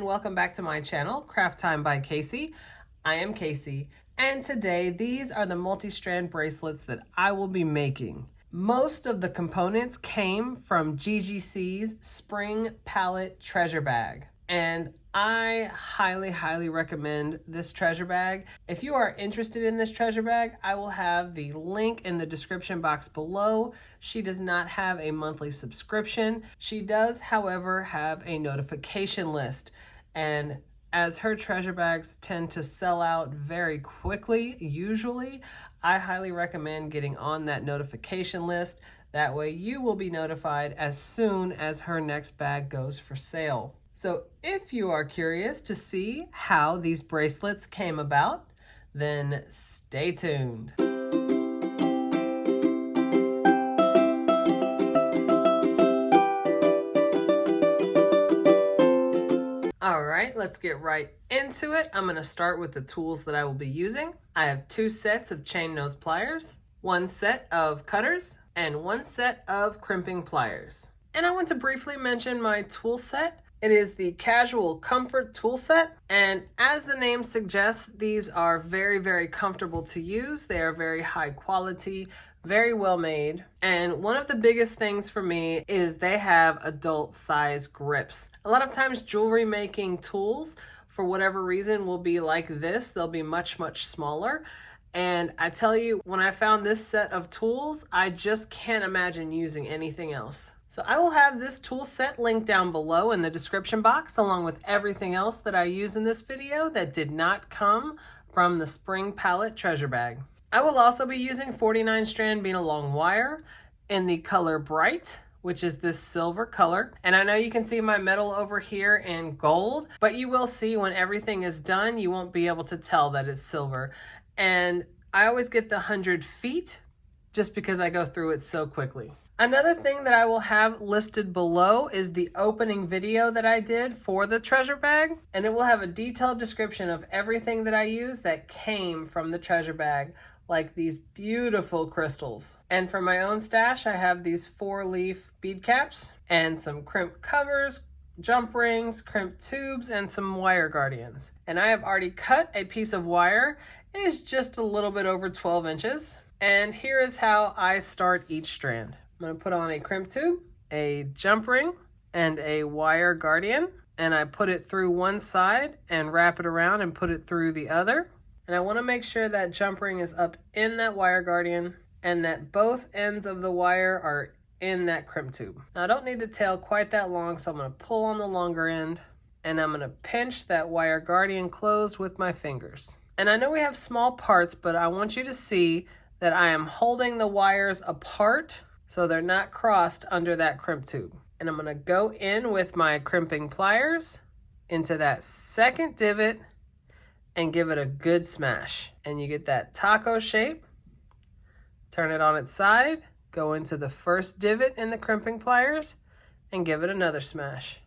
and welcome back to my channel, Craft Time by Casey. I am Casey, and today these are the multi-strand bracelets that I will be making. Most of the components came from GGC's Spring Palette Treasure Bag, and I highly recommend this treasure bag. If you are interested in this treasure bag, I will have the link in the description box below. She does not have a monthly subscription. She does, however, have a notification list. And as her treasure bags tend to sell out very quickly, usually, I highly recommend getting on that notification list. That way you will be notified as soon as her next bag goes for sale. So if you are curious to see how these bracelets came about, then stay tuned. All right, let's get right into it. I'm going to start with the tools that I will be using. I have 2 sets of chain nose pliers, 1 set of cutters, and 1 set of crimping pliers. And I want to briefly mention my tool set. It is the Casual Comfort tool set, and as the name suggests, these are very comfortable to use. They are very high quality, very well made, and one of the biggest things for me is they have adult size grips. A lot of times jewelry making tools, for whatever reason, will be like this. They'll be much smaller. And I tell you, when I found this set of tools, I just can't imagine using anything else. So I will have this tool set linked down below in the description box, along with everything else that I use in this video that did not come from the Spring Palette Treasure Bag. I will also be using 49 strand bead along wire in the color Bright, which is this silver color. And I know you can see my metal over here in gold, but you will see when everything is done, you won't be able to tell that it's silver. And I always get the 100 feet just because I go through it so quickly. Another thing that I will have listed below is the opening video that I did for the treasure bag, and it will have a detailed description of everything that I use that came from the treasure bag, like these beautiful crystals. And for my own stash, I have these 4-leaf bead caps and some crimp covers, jump rings, crimp tubes, and some wire guardians. And I have already cut a piece of wire. It is just a little bit over 12 inches. And here is how I start each strand. I'm going to put on a crimp tube, a jump ring, and a wire guardian, and I put it through one side and wrap it around and put it through the other. And I want to make sure that jump ring is up in that wire guardian and that both ends of the wire are in that crimp tube. Now I don't need the tail quite that long, so I'm going to pull on the longer end and I'm going to pinch that wire guardian closed with my fingers. And I know we have small parts, but I want you to see that I am holding the wires apart so they're not crossed under that crimp tube. And I'm going to go in with my crimping pliers into that second divot and give it a good smash. And you get that taco shape. Turn it on its side, go into the first divot in the crimping pliers and give it another smash.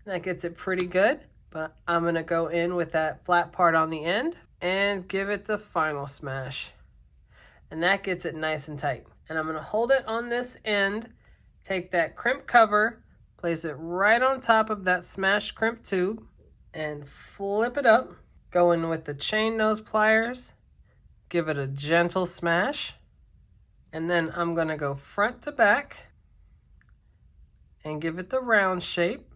And that gets it pretty good, but I'm going to go in with that flat part on the end and give it the final smash. And that gets it nice and tight. And I'm going to hold it on this end, take that crimp cover, place it right on top of that smashed crimp tube, and flip it up. Go in with the chain nose pliers, give it a gentle smash, and then I'm going to go front to back and give it the round shape.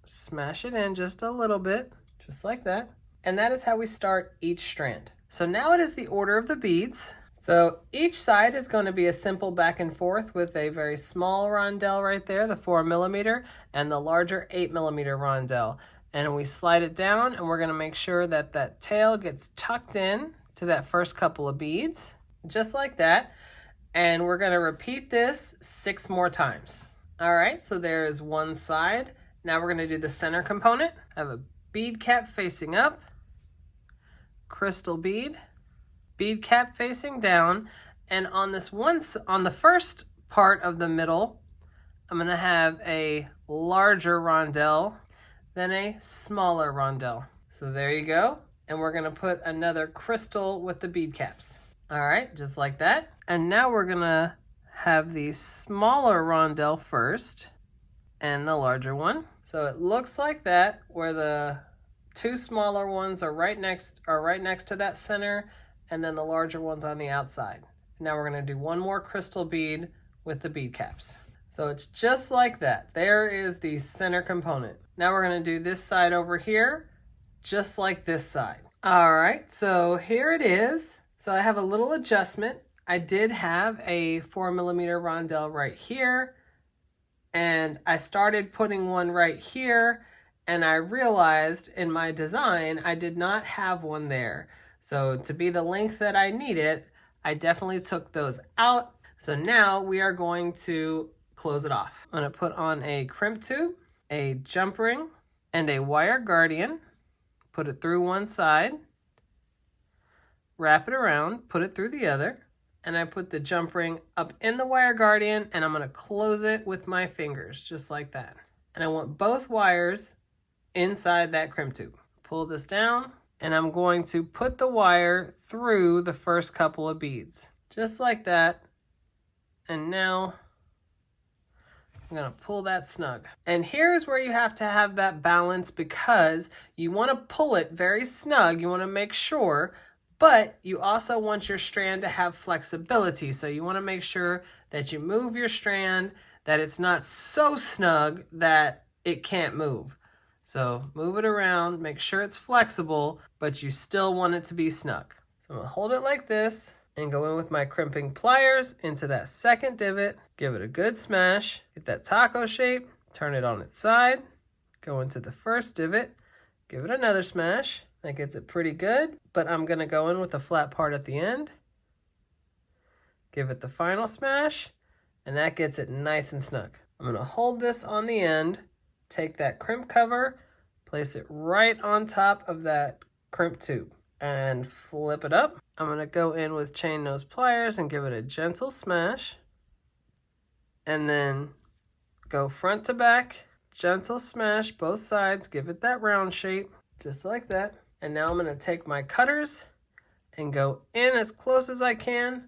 Smash it in just a little bit, just like that. And that is how we start each strand. So now it is the order of the beads. So each side is going to be a simple back and forth with a very small rondelle right there, the 4mm, and the larger 8mm rondelle. And we slide it down and we're going to make sure that that tail gets tucked in to that first couple of beads, just like that. And we're going to repeat this 6 more times. All right, so there is one side. Now we're going to do the center component. I have a bead cap facing up, crystal bead, bead cap facing down, and on this on the first part of the middle, I'm going to have a larger rondelle than a smaller rondelle. So there you go. And we're going to put another crystal with the bead caps. All right, just like that. And now we're going to have the smaller rondelle first, and the larger one. So it looks like that, where the two smaller ones are right next to that center, and then the larger ones on the outside. Now we're going to do one more crystal bead with the bead caps. So it's just like that. There is the center component. Now we're going to do this side over here, just like this side. All right, so here it is. So I have a little adjustment. I did have a 4mm rondelle right here, and I started putting one right here, and I realized in my design I did not have one there. So to be the length that I needed, I definitely took those out. So now we are going to close it off. I'm going to put on a crimp tube, a jump ring, and a wire guardian. Put it through one side, wrap it around, put it through the other, and I put the jump ring up in the wire guardian, and I'm going to close it with my fingers, just like that. And I want both wires inside that crimp tube. Pull this down, and I'm going to put the wire through the first couple of beads, just like that. And now I'm going to pull that snug. And here's where you have to have that balance, because you want to pull it very snug. You want to make sure, but you also want your strand to have flexibility. So you want to make sure that you move your strand, that it's not so snug that it can't move. So move it around, make sure it's flexible, but you still want it to be snug. So I'm going to hold it like this and go in with my crimping pliers into that second divot, give it a good smash, get that taco shape, turn it on its side, go into the first divot, give it another smash. That gets it pretty good, but I'm going to go in with the flat part at the end, give it the final smash, and that gets it nice and snug. I'm going to hold this on the end, take that crimp cover, place it right on top of that crimp tube, and flip it up. I'm going to go in with chain nose pliers and give it a gentle smash, and then go front to back, gentle smash both sides, give it that round shape, just like that. And now I'm going to take my cutters and go in as close as I can.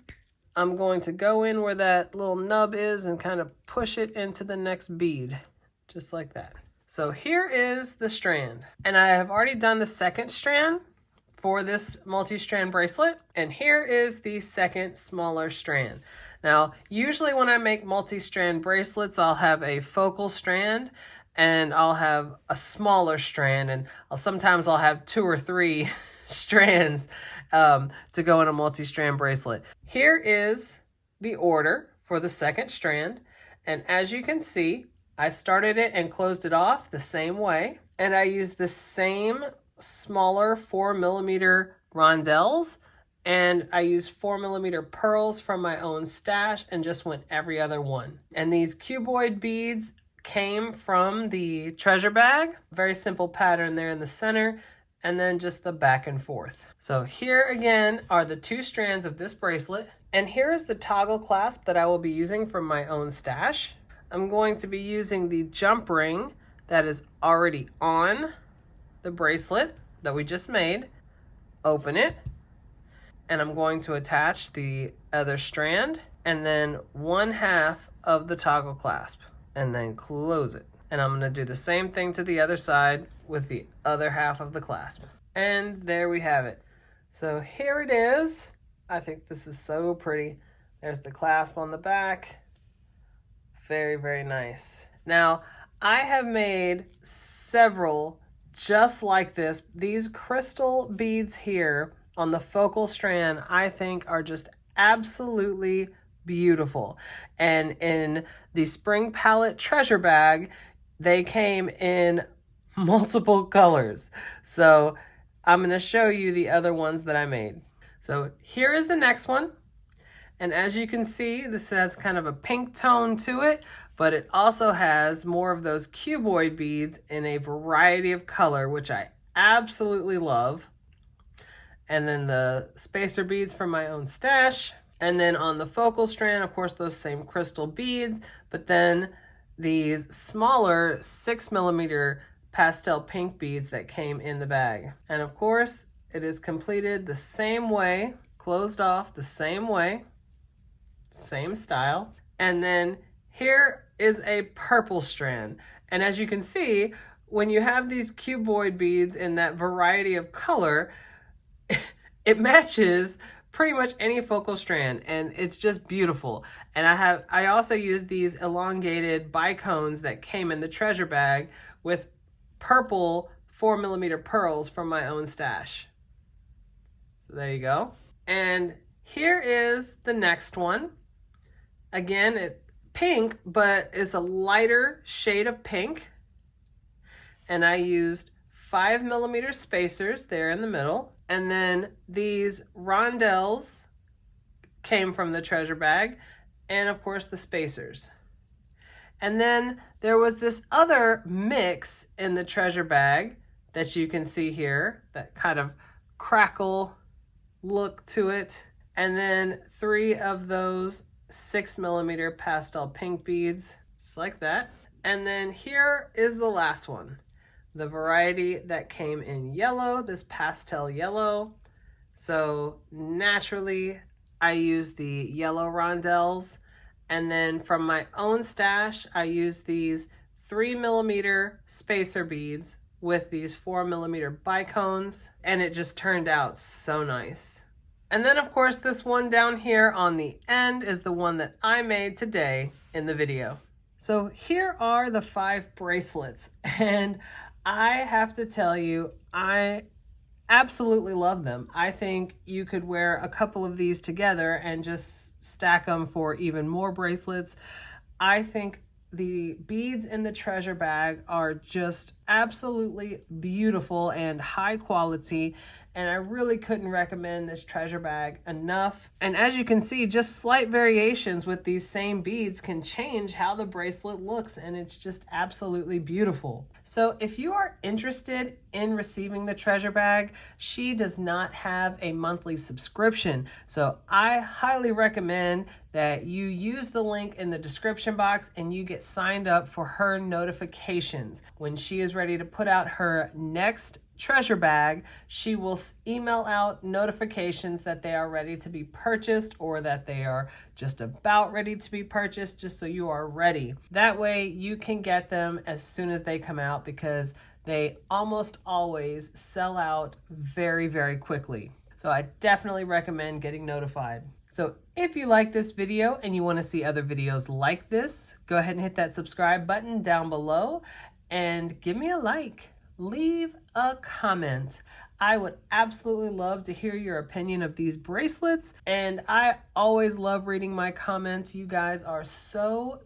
I'm going to go in where that little nub is and kind of push it into the next bead, just like that. So here is the strand. And I have already done the second strand for this multi-strand bracelet. And here is the second smaller strand. Now, usually when I make multi-strand bracelets, I'll have a focal strand and I'll have a smaller strand, and sometimes I'll have 2 or 3 strands to go in a multi-strand bracelet. Here is the order for the second strand, and as you can see, I started it and closed it off the same way, and I used the same smaller 4mm rondelles, and I used 4mm pearls from my own stash and just went every other one. And these cuboid beads came from the treasure bag. Very simple pattern there in the center, and then just the back and forth. So here again are the 2 strands of this bracelet, and here is the toggle clasp that I will be using from my own stash. I'm going to be using the jump ring that is already on the bracelet that we just made. Open it, and I'm going to attach the other strand, and then 1/2 of the toggle clasp, and then close it. And I'm going to do the same thing to the other side with the other half of the clasp. And there we have it. So here it is. I think this is so pretty. There's the clasp on the back. Very, very nice. Now, I have made several just like this. These crystal beads here on the focal strand, I think are just absolutely beautiful. And in the spring palette treasure bag, they came in multiple colors. So I'm going to show you the other ones that I made. So here is the next one. And as you can see, this has kind of a pink tone to it, but it also has more of those cuboid beads in a variety of color, which I absolutely love. And then the spacer beads from my own stash. And then on the focal strand, of course, those same crystal beads, but then these smaller 6mm pastel pink beads that came in the bag. And of course, it is completed the same way, closed off the same way, same style. And then Here is a purple strand. And as you can see, when you have these cuboid beads in that variety of color, it matches pretty much any focal strand, and it's just beautiful. And I also use these elongated bicones that came in the treasure bag with purple 4mm pearls from my own stash. So there you go. And here is the next one. Again, it's pink, but it's a lighter shade of pink. And I used 5mm spacers there in the middle. And then these rondelles came from the treasure bag, and of course the spacers. And then there was this other mix in the treasure bag that you can see here, that kind of crackle look to it. And then 3 of those 6mm pastel pink beads, just like that. And then here is the last one. The variety that came in yellow, this pastel yellow. So naturally, I use the yellow rondelles. And then from my own stash, I use these 3mm spacer beads with these 4mm bicones. And it just turned out so nice. And then of course, this one down here on the end is the one that I made today in the video. So here are the 5 bracelets, and I have to tell you, I absolutely love them. I think you could wear a couple of these together and just stack them for even more bracelets. I think the beads in the treasure bag are just absolutely beautiful and high quality, and I really couldn't recommend this treasure bag enough. And as you can see, just slight variations with these same beads can change how the bracelet looks, and it's just absolutely beautiful. So if you are interested in receiving the treasure bag, she does not have a monthly subscription. So I highly recommend that you use the link in the description box and you get signed up for her notifications. When she is ready to put out her next treasure bag, she will email out notifications that they are ready to be purchased or that they are just about ready to be purchased, just so you are ready. That way you can get them as soon as they come out, because they almost always sell out very, very quickly. So I definitely recommend getting notified. So if you like this video and you want to see other videos like this, go ahead and hit that subscribe button down below and give me a like. Leave a comment. I would absolutely love to hear your opinion of these bracelets, and I always love reading my comments. You guys are so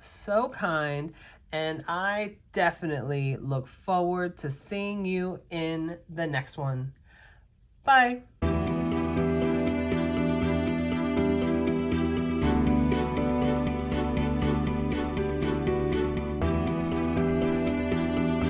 kind, and I definitely look forward to seeing you in the next one. Bye.